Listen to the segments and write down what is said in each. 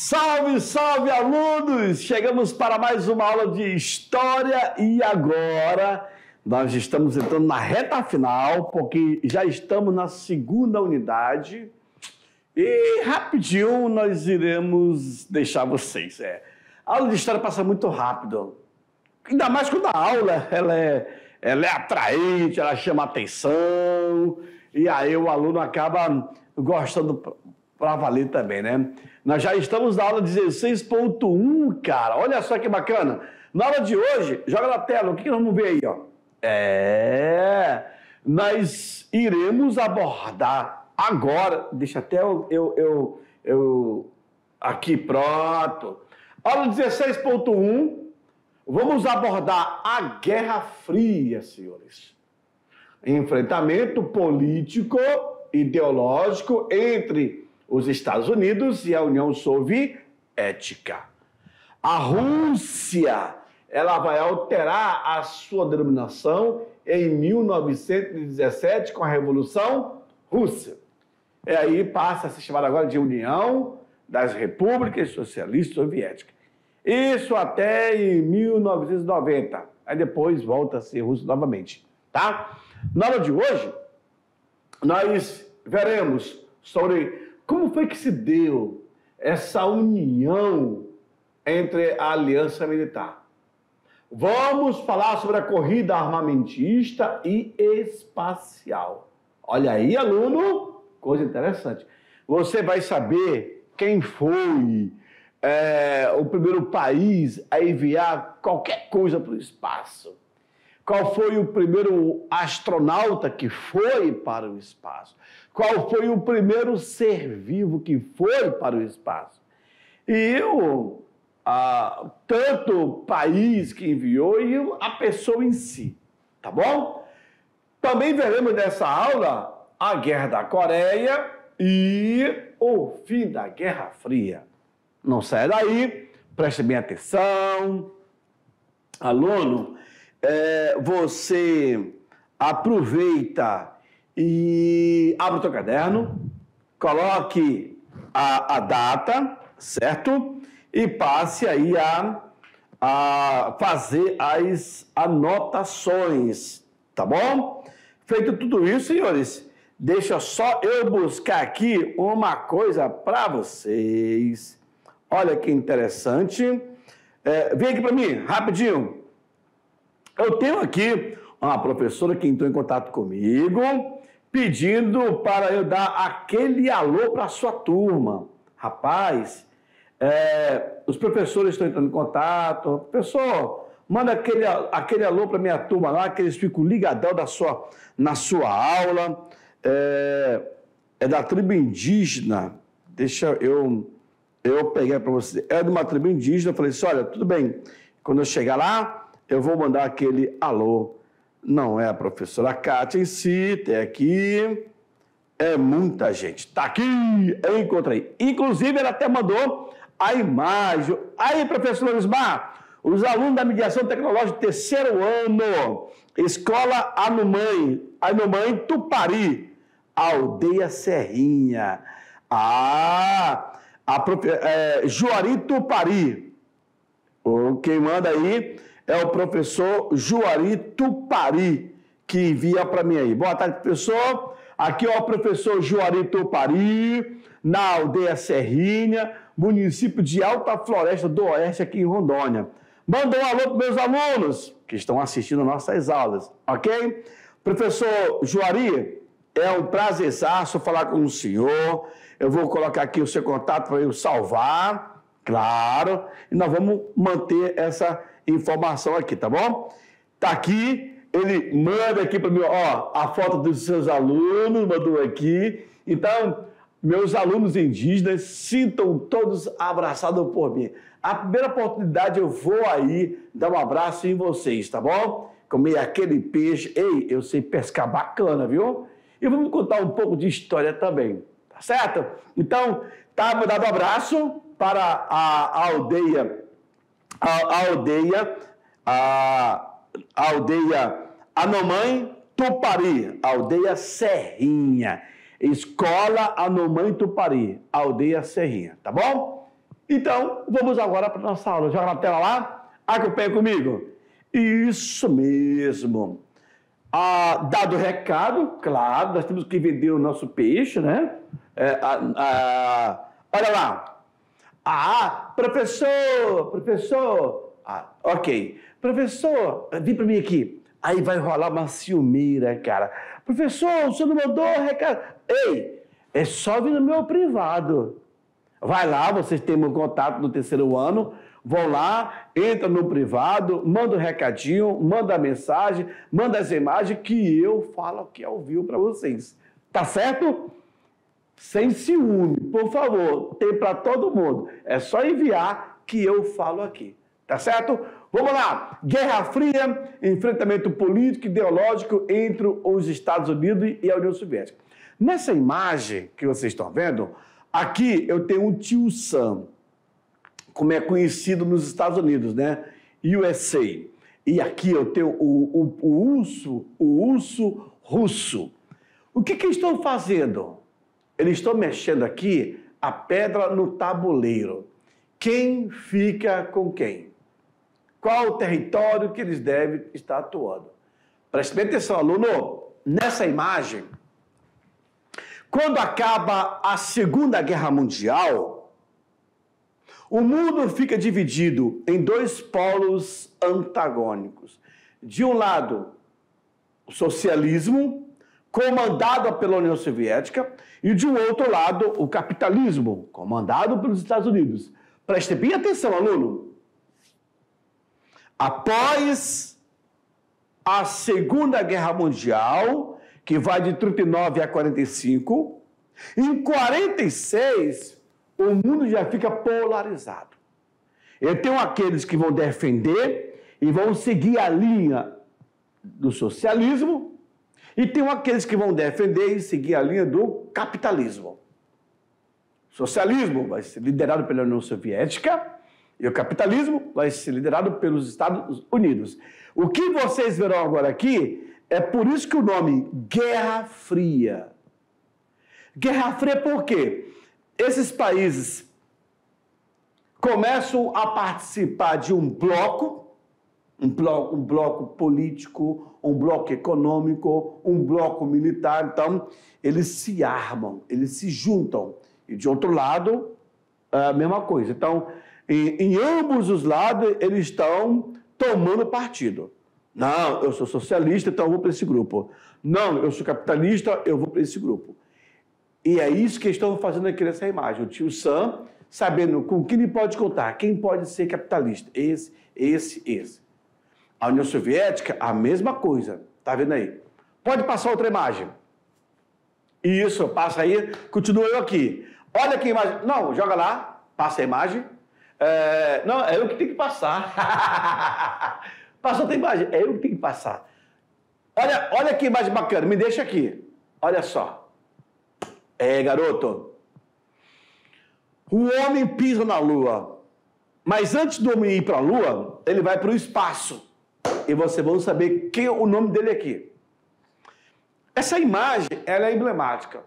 Salve, salve, alunos! Chegamos para mais uma aula de História e agora nós estamos entrando na reta final, porque já estamos na segunda unidade e rapidinho nós iremos deixar vocês. A aula de História passa muito rápido, ainda mais quando a aula ela é atraente, ela chama atenção e aí o aluno acaba gostando para valer também, né? Nós já estamos na aula 16.1, cara. Olha só que bacana. Na aula de hoje, joga na tela, o que nós vamos ver aí, ó? Nós iremos abordar agora, deixa até eu aqui, pronto. Aula 16.1, vamos abordar a Guerra Fria, senhores. Enfrentamento político, ideológico entre os Estados Unidos e a União Soviética. A Rússia, ela vai alterar a sua denominação em 1917 com a Revolução Russa. E aí passa a se chamar agora de União das Repúblicas Socialistas Soviéticas. Isso até em 1990. Aí depois volta a ser russo novamente, tá? Na aula de hoje, nós veremos sobre como foi que se deu essa união entre a aliança militar. Vamos falar sobre a corrida armamentista e espacial. Olha aí, aluno, coisa interessante. Você vai saber quem foi o primeiro país a enviar qualquer coisa para o espaço. Qual foi o primeiro astronauta que foi para o espaço? Qual foi o primeiro ser vivo que foi para o espaço? E tanto o país que enviou e a pessoa em si, tá bom? Também veremos nessa aula a Guerra da Coreia e o fim da Guerra Fria. Não saia daí, preste bem atenção. Aluno, você aproveita e abre o teu caderno, coloque a data, certo? E passe aí a fazer as anotações, tá bom? Feito tudo isso, senhores, deixa só eu buscar aqui uma coisa para vocês. Olha que interessante. Vem aqui para mim, rapidinho. Eu tenho aqui uma professora que entrou em contato comigo, pedindo para eu dar aquele alô para a sua turma. Rapaz, os professores estão entrando em contato. Professor, manda aquele alô para minha turma lá, que eles ficam ligadão na sua aula. É da tribo indígena. Deixa eu pegar para você. É de uma tribo indígena. Eu falei assim, olha, tudo bem. Quando eu chegar lá, eu vou mandar aquele alô. Não é a professora Kátia em si, tem aqui. É muita gente. Tá aqui, eu encontrei. Inclusive, ela até mandou a imagem. Aí, professor Lismar, os alunos da mediação tecnológica terceiro ano, Escola Anumãe Tupari, Aldeia Serrinha. Juari Tupari. Quem manda aí é o professor Juari Tupari, que envia para mim aí. Boa tarde, professor. Aqui é o professor Juari Tupari, na Aldeia Serrinha, município de Alta Floresta do Oeste, aqui em Rondônia. Manda um alô para meus alunos que estão assistindo nossas aulas, ok? Professor Juari, é um prazerzaço falar com o senhor. Eu vou colocar aqui o seu contato para eu salvar, claro, e nós vamos manter essa informação aqui, tá bom? Tá aqui, ele manda aqui para mim, ó, a foto dos seus alunos, mandou aqui. Então, meus alunos indígenas, sintam todos abraçados por mim. A primeira oportunidade eu vou aí dar um abraço em vocês, tá bom? Comer aquele peixe. Ei, eu sei pescar bacana, viu? E vamos contar um pouco de história também, tá certo? Então, tá mandado um abraço para a aldeia Anumãe Tupari, Aldeia Serrinha. Escola Anumãe Tupari, Aldeia Serrinha, tá bom? Então, vamos agora para a nossa aula. Joga na tela lá, acompanha comigo. Isso mesmo. Dado o recado, claro, nós temos que vender o nosso peixe, né? Olha lá. Professor. Ok. Professor, vem para mim aqui. Aí vai rolar uma ciumeira, cara. Professor, o senhor não mandou o recado. Ei, é só vir no meu privado. Vai lá, vocês têm um contato no 3º ano, vão lá, entra no privado, manda um recadinho, manda a mensagem, manda as imagens que eu falo aqui ao vivo para vocês. Tá certo? Sem ciúme, por favor, tem para todo mundo. É só enviar que eu falo aqui. Tá certo? Vamos lá. Guerra Fria, enfrentamento político e ideológico entre os Estados Unidos e a União Soviética. Nessa imagem que vocês estão vendo, aqui eu tenho um tio Sam, como é conhecido nos Estados Unidos, né? USA. E aqui eu tenho o urso russo. O que eles estão fazendo? Eles estão mexendo aqui a pedra no tabuleiro. Quem fica com quem? Qual o território que eles devem estar atuando? Preste bem atenção, aluno. Nessa imagem, quando acaba a Segunda Guerra Mundial, o mundo fica dividido em 2 polos antagônicos. De um lado, o socialismo, comandado pela União Soviética, e de um outro lado, o capitalismo, comandado pelos Estados Unidos. Preste bem atenção, aluno. Após a Segunda Guerra Mundial, que vai de 39 a 45, em 46, o mundo já fica polarizado. Eu tenho aqueles que vão defender e vão seguir a linha do socialismo, e tem aqueles que vão defender e seguir a linha do capitalismo. O socialismo vai ser liderado pela União Soviética e o capitalismo vai ser liderado pelos Estados Unidos. O que vocês verão agora aqui é por isso que o nome Guerra Fria. Guerra Fria por quê? Esses países começam a participar de um bloco político, um bloco econômico, um bloco militar. Então, eles se armam, eles se juntam. E, de outro lado, a mesma coisa. Então, em ambos os lados, eles estão tomando partido. Não, eu sou socialista, então eu vou para esse grupo. Não, eu sou capitalista, eu vou para esse grupo. E é isso que estão fazendo aqui nessa imagem. O tio Sam, sabendo com quem ele pode contar, quem pode ser capitalista. Esse. A União Soviética, a mesma coisa. Tá vendo aí? Pode passar outra imagem. Isso, passa aí. Continua eu aqui. Olha aqui a imagem. Não, joga lá. Passa a imagem. Não, é eu que tenho que passar. Passa outra imagem. É eu que tenho que passar. Olha que imagem bacana. Me deixa aqui. Olha só. Garoto. O homem pisa na Lua. Mas antes do homem ir para a Lua, ele vai para o espaço. E vocês vão saber quem é o nome dele aqui. Essa imagem, ela é emblemática.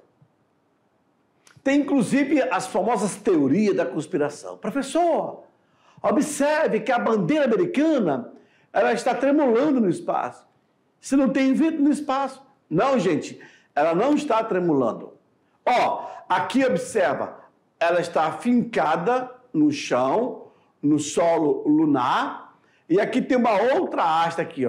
Tem, inclusive, as famosas teorias da conspiração. Professor, observe que a bandeira americana, ela está tremulando no espaço. Se não tem vento no espaço. Não, gente, ela não está tremulando. Aqui observa, ela está afincada no chão, no solo lunar, e aqui tem uma outra haste aqui,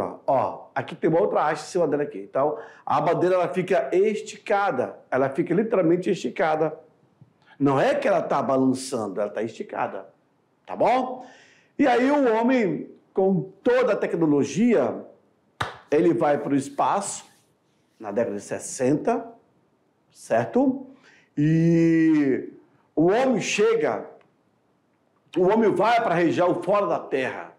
aqui tem uma outra haste em cima dela aqui. Então, a bandeira ela fica esticada, ela fica literalmente esticada. Não é que ela está balançando, ela está esticada, tá bom? E aí o homem, com toda a tecnologia, ele vai para o espaço, na década de 60, certo? E o homem vai para a região fora da Terra.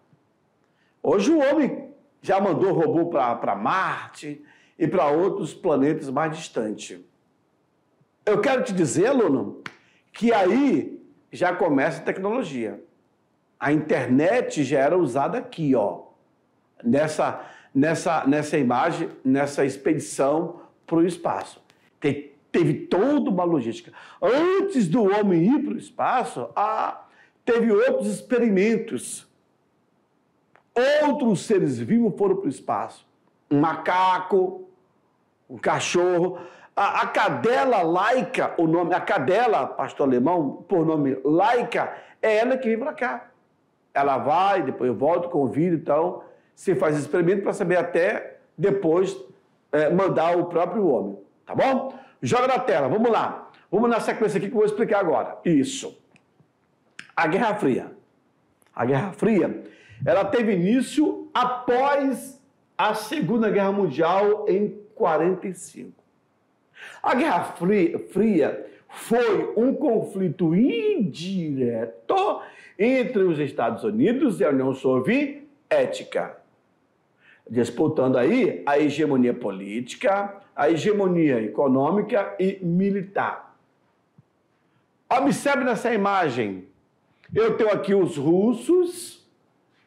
Hoje o homem já mandou robô para Marte e para outros planetas mais distantes. Eu quero te dizer, aluno, que aí já começa a tecnologia. A internet já era usada aqui, nessa imagem, nessa expedição para o espaço. Teve toda uma logística. Antes do homem ir para o espaço, teve outros experimentos. Outros seres vivos foram para o espaço. Um macaco, um cachorro. A cadela laica, a cadela, pastor alemão, por nome laica, é ela que vem para cá. Ela vai, depois volta, convida, então, se faz experimento para saber até depois mandar o próprio homem. Tá bom? Joga na tela, vamos lá. Vamos na sequência aqui que eu vou explicar agora. Isso. A Guerra Fria. A Guerra Fria, ela teve início após a Segunda Guerra Mundial em 1945. A Guerra Fria foi um conflito indireto entre os Estados Unidos e a União Soviética, disputando aí a hegemonia política, a hegemonia econômica e militar. Observe nessa imagem, eu tenho aqui os russos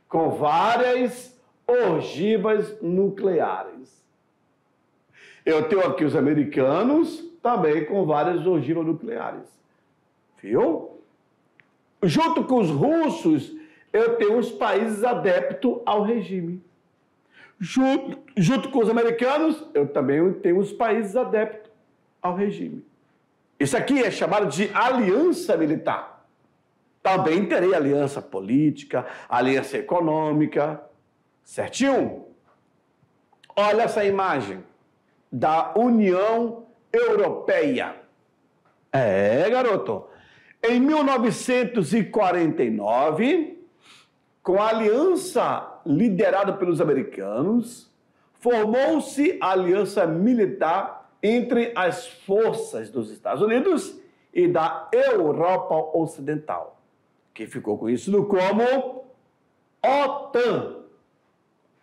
com várias ogivas nucleares. Eu tenho aqui os americanos também com várias ogivas nucleares. Viu? Junto com os russos, eu tenho os países adeptos ao regime. Junto com os americanos, eu também tenho os países adeptos ao regime. Isso aqui é chamado de aliança militar. Também terei aliança política, aliança econômica. Certinho? Olha essa imagem da União Europeia. Garoto. Em 1949, com a aliança liderada pelos americanos, formou-se a aliança militar entre as forças dos Estados Unidos e da Europa Ocidental, que ficou conhecido como OTAN,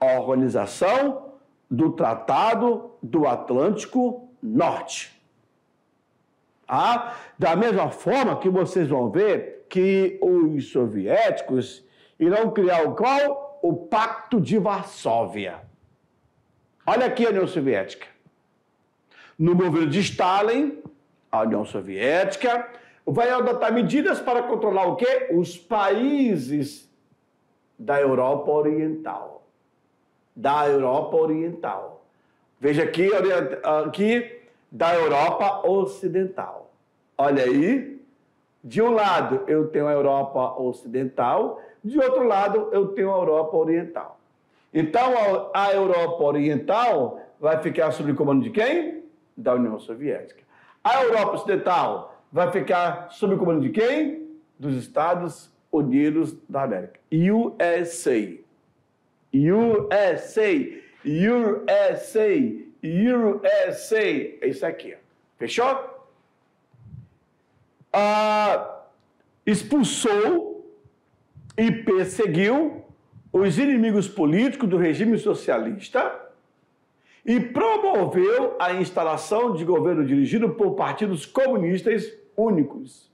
a Organização do Tratado do Atlântico Norte. Da mesma forma que vocês vão ver que os soviéticos irão criar o qual? O Pacto de Varsóvia. Olha aqui a União Soviética. No governo de Stalin, a União Soviética vai adotar medidas para controlar o quê? Os países da Europa Oriental. Da Europa Oriental. Veja aqui da Europa Ocidental. Olha aí, de um lado eu tenho a Europa Ocidental, de outro lado eu tenho a Europa Oriental. Então a Europa Oriental vai ficar sob o comando de quem? Da União Soviética. A Europa Ocidental vai ficar sob o comando de quem? Dos Estados Unidos da América. USA. USA. USA. USA. É isso aqui. Fechou? Expulsou e perseguiu os inimigos políticos do regime socialista e promoveu a instalação de governo dirigido por partidos comunistas únicos,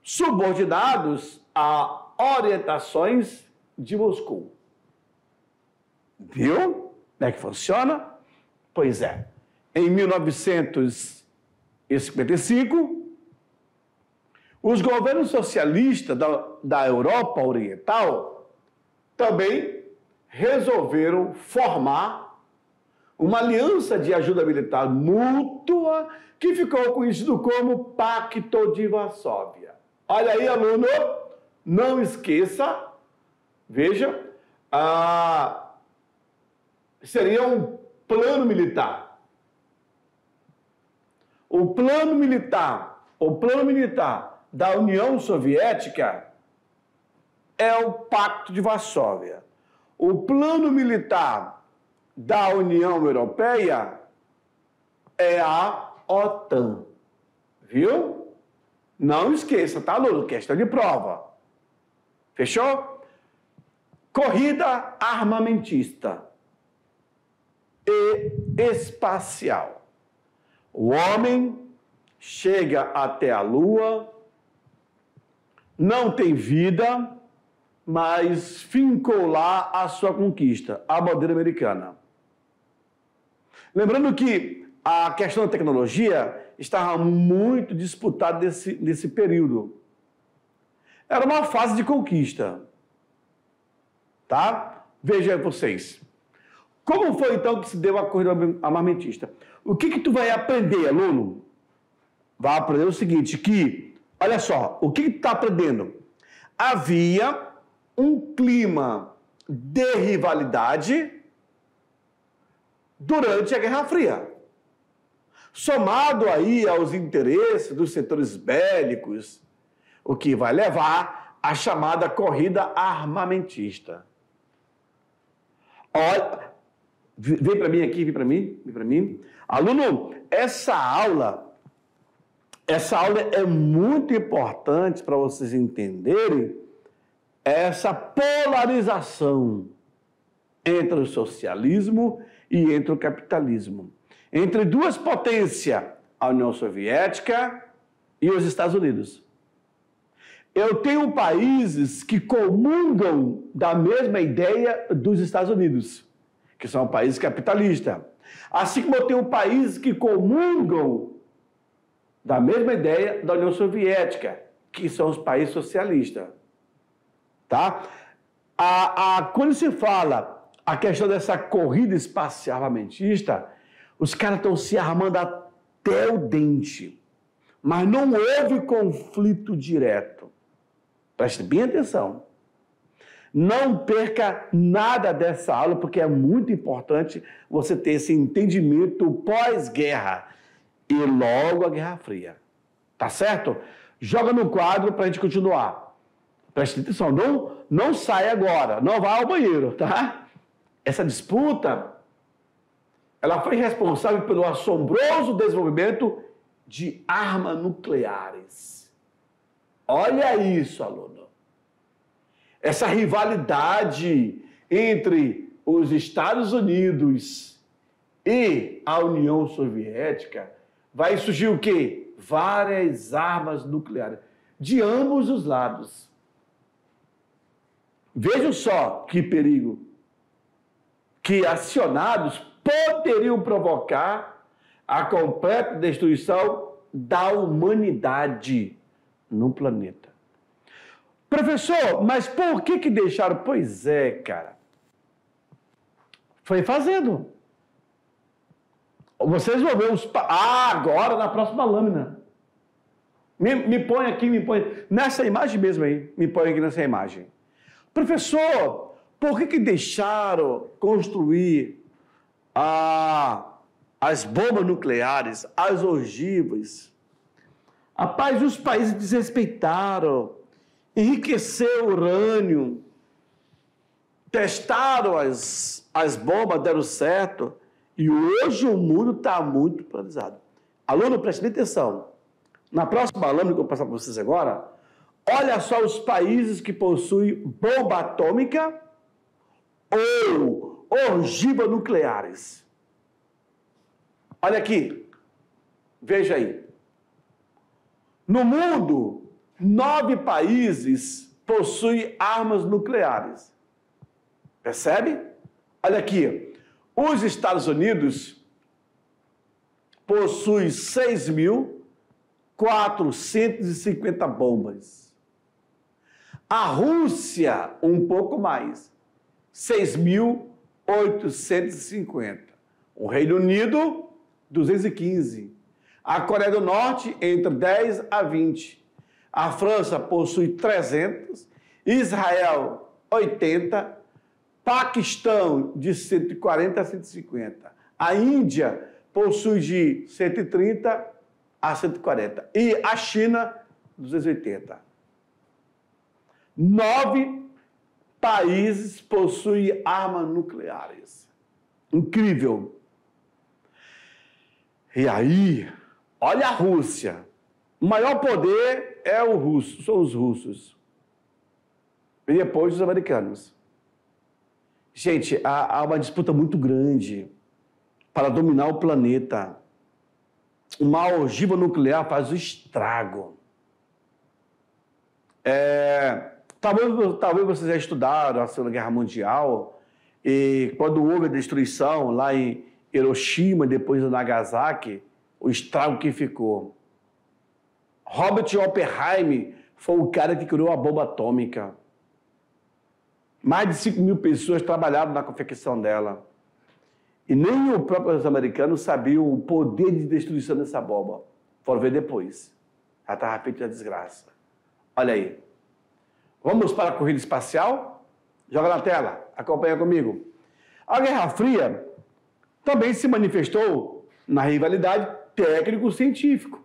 subordinados a orientações de Moscou. Viu? Como é que funciona? Pois é. Em 1955, os governos socialistas da Europa Oriental também resolveram formar uma aliança de ajuda militar mútua que ficou conhecido como Pacto de Varsóvia. Olha aí, aluno, não esqueça, veja, seria um plano militar. O plano militar da União Soviética é o Pacto de Varsóvia. O plano militar da União Europeia é a OTAN. Viu? Não esqueça, tá, aluno? Questão de prova. Fechou? Corrida armamentista e espacial. O homem chega até a Lua, não tem vida, mas fincou lá a sua conquista, a bandeira americana. Lembrando que a questão da tecnologia estava muito disputada nesse período. Era uma fase de conquista. Tá? Vejam vocês. Como foi então que se deu a corrida armamentista? O que tu vai aprender, aluno? Vai aprender o seguinte, que, olha só, o que tu está aprendendo? Havia um clima de rivalidade durante a Guerra Fria. Somado aí aos interesses dos setores bélicos, o que vai levar à chamada corrida armamentista. Olha, vem para mim aqui, vem para mim. Aluno, essa aula é muito importante para vocês entenderem essa polarização entre o socialismo e entre o capitalismo. Entre duas potências, a União Soviética e os Estados Unidos. Eu tenho países que comungam da mesma ideia dos Estados Unidos, que são países capitalistas. Assim como eu tenho países que comungam da mesma ideia da União Soviética, que são os países socialistas. Tá? Quando se fala a questão dessa corrida espacial armamentista, os caras estão se armando até o dente. Mas não houve conflito direto. Preste bem atenção. Não perca nada dessa aula, porque é muito importante você ter esse entendimento pós-guerra e logo a Guerra Fria. Tá certo? Joga no quadro para a gente continuar. Preste atenção, não sai agora, não vá ao banheiro, tá? Essa disputa, ela foi responsável pelo assombroso desenvolvimento de armas nucleares. Olha isso, aluno. Essa rivalidade entre os Estados Unidos e a União Soviética vai surgir o quê? Várias armas nucleares de ambos os lados. Vejam só que perigo que acionados poderiam provocar a completa destruição da humanidade no planeta. Professor, mas por que deixaram? Pois é, cara. Foi fazendo. Vocês vão ver os... agora na próxima lâmina. Me põe aqui, me põe... Nessa imagem mesmo aí. Me põe aqui nessa imagem. Professor, por que deixaram construir as bombas nucleares, as ogivas? Rapaz, os países desrespeitaram, enriqueceram o urânio, testaram as bombas, deram certo, e hoje o mundo está muito polarizado. Aluno, preste bem atenção. Na próxima lâmina que eu vou passar para vocês agora, olha só os países que possuem bomba atômica ou ogivas nucleares. Olha aqui, veja aí. No mundo, 9 países possuem armas nucleares. Percebe? Olha aqui, os Estados Unidos possuem 6.450 bombas. A Rússia, um pouco mais, 6.850. O Reino Unido, 215. A Coreia do Norte, entre 10 a 20. A França possui 300. Israel, 80. Paquistão, de 140 a 150. A Índia possui de 130 a 140. E a China, 280. 9 países possuem armas nucleares. Incrível. E aí, olha a Rússia. O maior poder é o russo, são os russos. E depois os americanos. Gente, há uma disputa muito grande para dominar o planeta. Uma ogiva nuclear faz o estrago. Talvez vocês já estudaram a Segunda Guerra Mundial, e quando houve a destruição lá em Hiroshima, depois em Nagasaki, o estrago que ficou. Robert Oppenheimer foi o cara que criou a bomba atômica. Mais de 5.000 pessoas trabalharam na confecção dela. E nem o próprio americano sabia o poder de destruição dessa bomba. Foram ver depois. Já estava feita a desgraça. Olha aí. Vamos para a corrida espacial? Joga na tela. Acompanha comigo. A Guerra Fria também se manifestou na rivalidade técnico-científica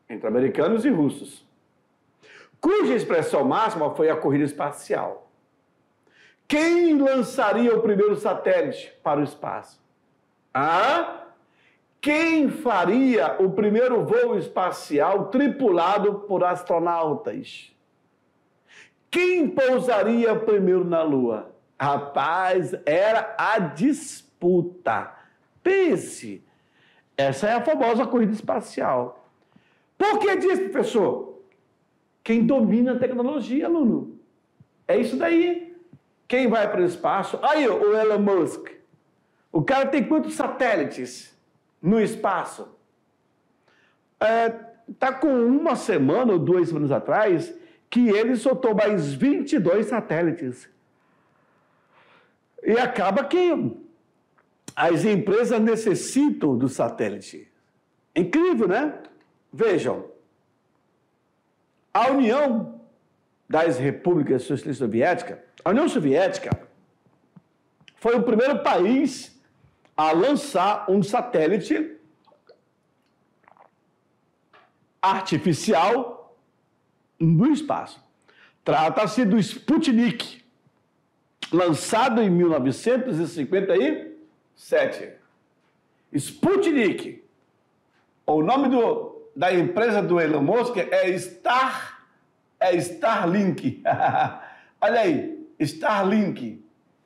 entre americanos e russos, cuja expressão máxima foi a corrida espacial. Quem lançaria o primeiro satélite para o espaço? Quem faria o primeiro voo espacial tripulado por astronautas? Quem pousaria primeiro na Lua? Rapaz, era a disputa. Pense, essa é a famosa corrida espacial. Por que disso, professor? Quem domina a tecnologia, aluno. É isso daí. Quem vai para o espaço? Aí, o Elon Musk. O cara tem quantos satélites no espaço? Tá com uma semana ou 2 semanas atrás que ele soltou mais 22 satélites. E acaba que as empresas necessitam do satélite. Incrível, né? Vejam, a União das Repúblicas Socialistas Soviéticas, a União Soviética foi o primeiro país a lançar um satélite artificial no espaço. Trata-se do Sputnik, lançado em 1957. Sputnik. O nome da empresa do Elon Musk é Starlink. Olha aí, Starlink.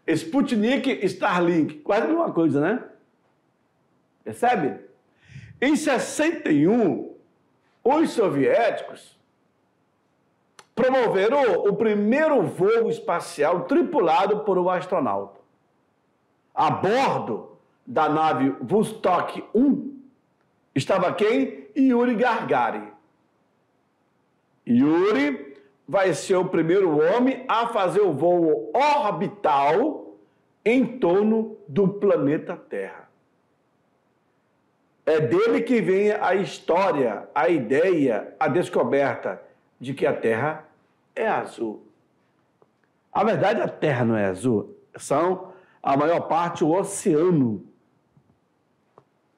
Sputnik, Starlink. Quase a mesma coisa, né? Percebe? Em 61, os soviéticos promoveram o primeiro voo espacial tripulado por um astronauta. A bordo da nave Vostok 1 estava quem? Yuri Gagarin. Yuri vai ser o primeiro homem a fazer o voo orbital em torno do planeta Terra. É dele que vem a história, a ideia, a descoberta de que a Terra é azul. A verdade, a Terra não é azul. São, a maior parte, o oceano.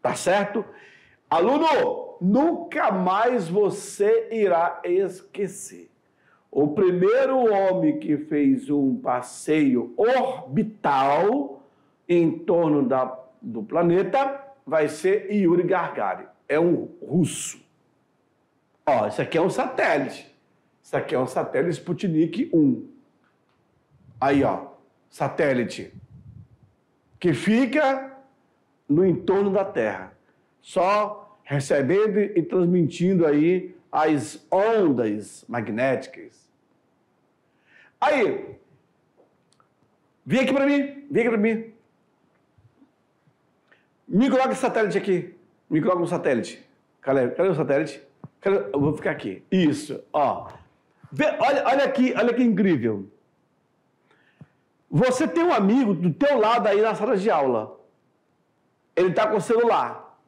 Tá certo? Aluno, nunca mais você irá esquecer. O primeiro homem que fez um passeio orbital em torno do planeta vai ser Yuri Gagarin. É um russo. Ó, isso aqui é um satélite. Isso aqui é um satélite Sputnik 1. Aí, ó, satélite que fica no entorno da Terra, só recebendo e transmitindo aí as ondas magnéticas. Aí, vem aqui para mim, Me coloca esse satélite aqui. Me coloca um satélite. Cadê o satélite? Eu vou ficar aqui. Isso, ó. Olha que incrível. Você tem um amigo do teu lado aí na sala de aula. Ele está com o celular.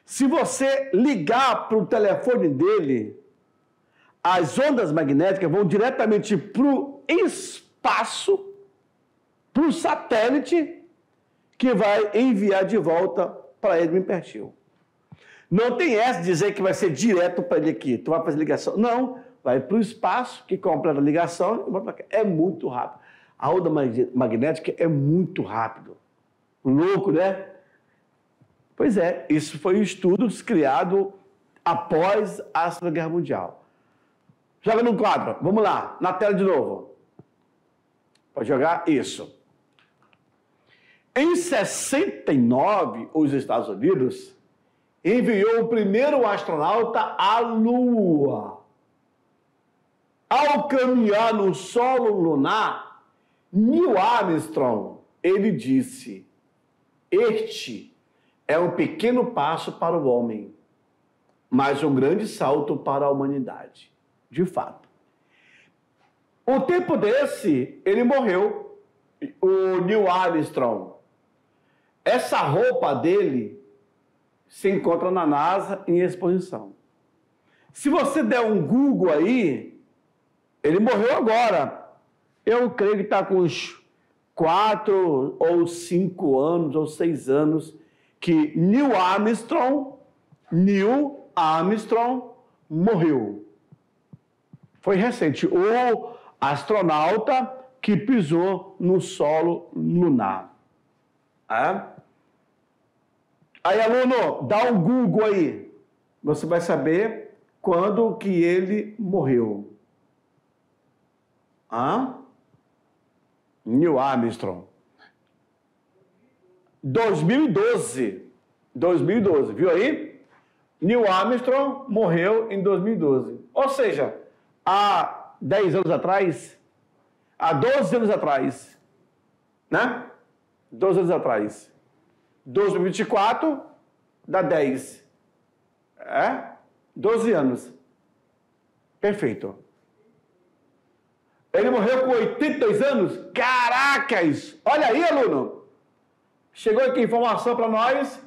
Se você ligar para o telefone dele, as ondas magnéticas vão diretamente para o espaço, para o satélite, que vai enviar de volta para ele bem pertinho. Não tem essa de dizer que vai ser direto para ele aqui. Tu vai fazer ligação. Não, vai para o espaço, que completa a ligação e volta para cá. É muito rápido. A onda magnética é muito rápido. Louco, né? Pois é, isso foi um estudo criado após a Segunda Guerra Mundial. Joga no quadro. Vamos lá, na tela de novo. Pode jogar isso. Em 69, os Estados Unidos enviou o primeiro astronauta à Lua. Ao caminhar no solo lunar, Neil Armstrong, ele disse: "Este é um pequeno passo para o homem, mas um grande salto para a humanidade." De fato, Um tempo desse, ele morreu, o Neil Armstrong. Essa roupa dele se encontra na NASA em exposição. Se você der um Google aí, ele morreu agora. Eu creio que está com uns 4 ou 5 anos ou 6 anos que Neil Armstrong morreu. Foi recente. O astronauta que pisou no solo lunar. Aí, aluno, dá um Google aí. Você vai saber quando que ele morreu. Neil Armstrong. 2012, viu aí? Neil Armstrong morreu em 2012. Ou seja, há 10 anos atrás, há 12 anos atrás, né? 12 anos atrás. 2024 dá 10. 12 anos. Perfeito. Ele morreu com 82 anos? Caracas! Olha aí, aluno. Chegou aqui informação para nós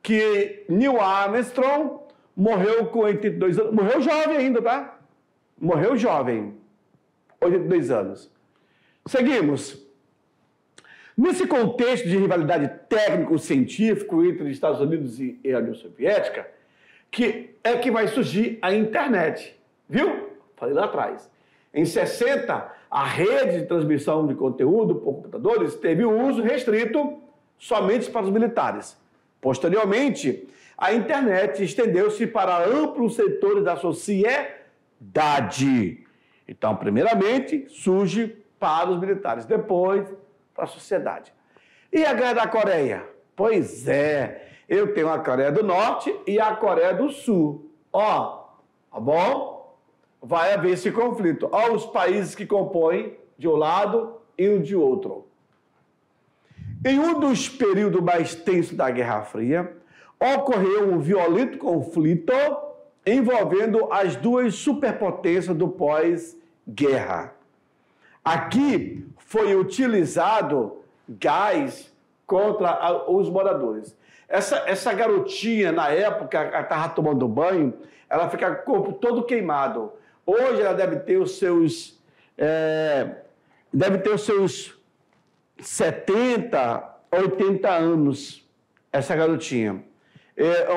que Neil Armstrong morreu com 82 anos. Morreu jovem ainda, tá? Morreu jovem. 82 anos. Seguimos. Nesse contexto de rivalidade técnico-científica entre os Estados Unidos e a União Soviética, que vai surgir a internet. Viu? Falei lá atrás. Em 60, a rede de transmissão de conteúdo por computadores teve o uso restrito somente para os militares. Posteriormente, a internet estendeu-se para amplos setores da sociedade. Então, primeiramente, surge para os militares, depois para a sociedade. E a Guerra da Coreia? Pois é, eu tenho a Coreia do Norte e a Coreia do Sul. Tá bom? Vai haver esse conflito. Os países que compõem de um lado e um de outro. Em um dos períodos mais tensos da Guerra Fria, ocorreu um violento conflito envolvendo as duas superpotências do pós-guerra. Aqui foi utilizado gás contra os moradores. Essa garotinha, na época, estava tomando banho, ela ficava com o corpo todo queimado. Hoje ela deve ter os seus 70, 80 anos, essa garotinha.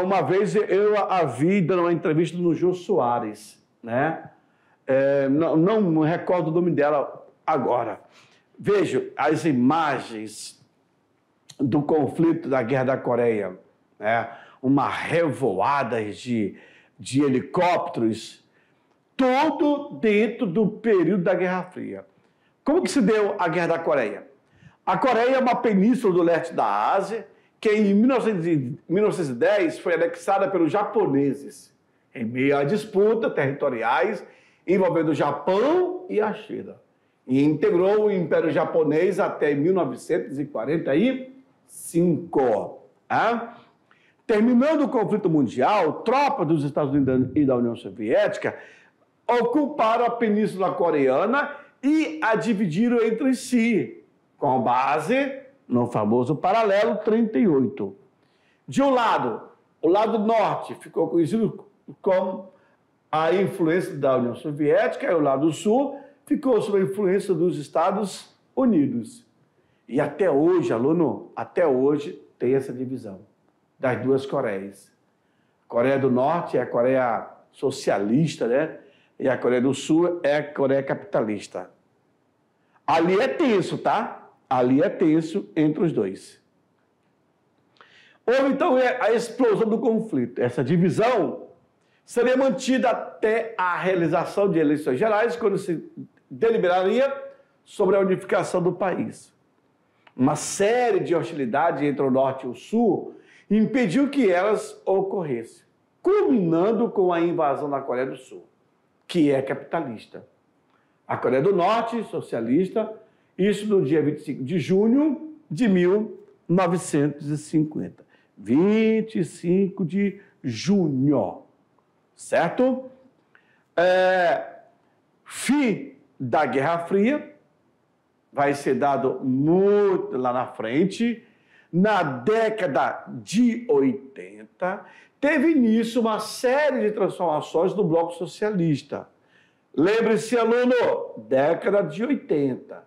Uma vez eu a vi dando uma entrevista no Jô Soares, né? Não recordo o nome dela agora. Vejo as imagens do conflito da Guerra da Coreia, né? Uma revoada de helicópteros, tudo dentro do período da Guerra Fria. Como que se deu a Guerra da Coreia? A Coreia é uma península do leste da Ásia que em 1910 foi anexada pelos japoneses, em meio a disputas territoriais envolvendo o Japão e a China. E integrou o Império Japonês até 1945. Terminando o conflito mundial, tropas dos Estados Unidos e da União Soviética ocuparam a Península Coreana e a dividiram entre si, com base no famoso Paralelo 38. De um lado, o lado norte ficou conhecido como a influência da União Soviética, e o lado sul ficou sob a influência dos Estados Unidos. E até hoje, aluno, até hoje tem essa divisão das duas Coreias. A Coreia do Norte é a Coreia socialista, né? E a Coreia do Sul é a Coreia capitalista. Ali é tenso, tá? Ali é tenso entre os dois. Houve, então, a explosão do conflito. Essa divisão seria mantida até a realização de eleições gerais, quando se deliberaria sobre a unificação do país. Uma série de hostilidades entre o Norte e o Sul impediu que elas ocorressem, culminando com a invasão da Coreia do Sul, que é capitalista. A Coreia do Norte, socialista, isso no dia 25 de junho de 1950. 25 de junho, certo? Fim da Guerra Fria, vai ser dado muito lá na frente. Na década de 80, teve início uma série de transformações no Bloco Socialista. Lembre-se, aluno, década de 80,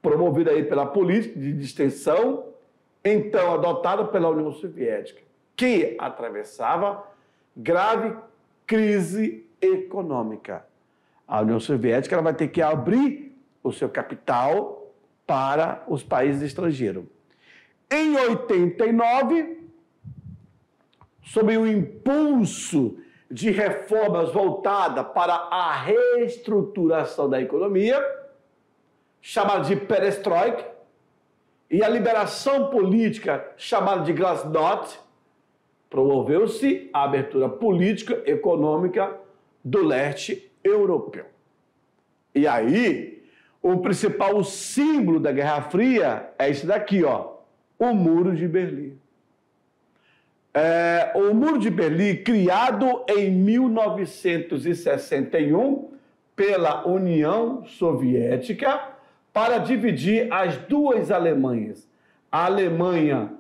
promovida aí pela política de distensão, então adotada pela União Soviética, que atravessava grave crise econômica. A União Soviética ela vai ter que abrir o seu capital para os países estrangeiros. Em 89, sob o impulso de reformas voltadas para a reestruturação da economia, chamada de perestroika, e a liberação política, chamada de glasnost, promoveu-se a abertura política e econômica do leste europeu. E aí, o principal símbolo da Guerra Fria é esse daqui, ó, o Muro de Berlim. O Muro de Berlim, criado em 1961 pela União Soviética para dividir as duas Alemanhas, a Alemanha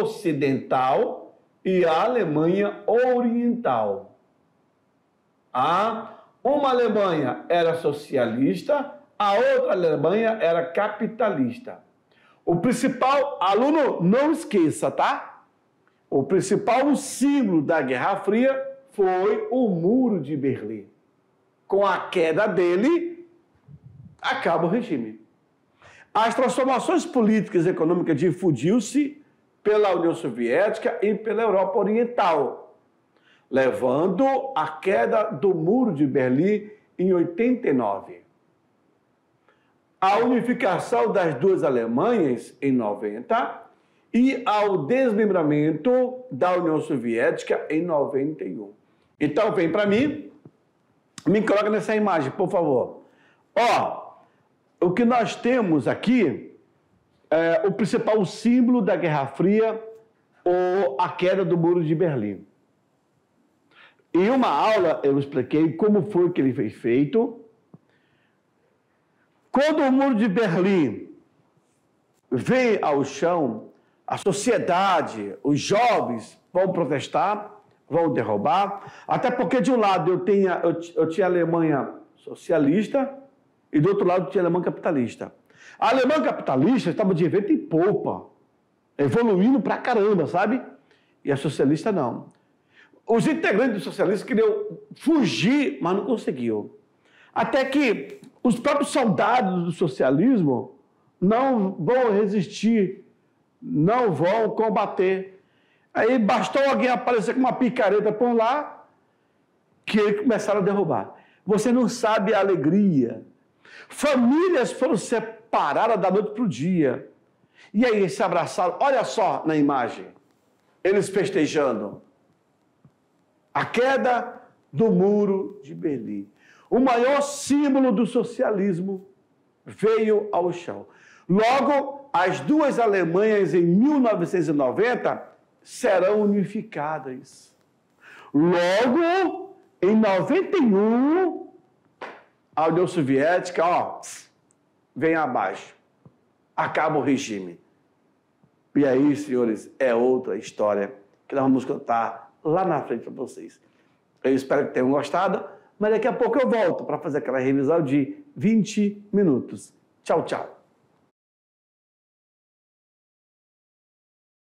Ocidental e a Alemanha Oriental. Uma Alemanha era socialista, a outra Alemanha era capitalista. O principal, aluno, não esqueça, tá? O principal símbolo da Guerra Fria foi o Muro de Berlim. Com a queda dele, acaba o regime. As transformações políticas e econômicas difundiu-se pela União Soviética e pela Europa Oriental, levando à queda do Muro de Berlim em 89. A unificação das duas Alemanhas em 90 e ao desmembramento da União Soviética em 91. Então, vem para mim, me coloca nessa imagem, por favor. Ó, o que nós temos aqui é o principal símbolo da Guerra Fria, ou a queda do Muro de Berlim. Em uma aula, eu expliquei como foi que ele foi feito. Quando o Muro de Berlim vem ao chão, a sociedade, os jovens vão protestar, vão derrubar, até porque de um lado eu tinha a Alemanha socialista e do outro lado tinha a Alemanha capitalista. A Alemanha capitalista estava de vento em popa, evoluindo pra caramba, sabe? E a socialista não. Os integrantes do socialismo queriam fugir, mas não conseguiam. Até que os próprios soldados do socialismo não vão resistir, não vão combater. Aí bastou alguém aparecer com uma picareta por lá, que eles começaram a derrubar. Você não sabe a alegria. Famílias foram separadas da noite para o dia. E aí eles se abraçaram. Olha só na imagem. Eles festejando a queda do Muro de Berlim. O maior símbolo do socialismo veio ao chão. Logo, as duas Alemanhas em 1990 serão unificadas. Logo, em 91, a União Soviética, ó, vem abaixo. Acaba o regime. E aí, senhores, é outra história que nós vamos contar lá na frente para vocês. Eu espero que tenham gostado, mas daqui a pouco eu volto para fazer aquela revisão de 20 minutos. Tchau, tchau.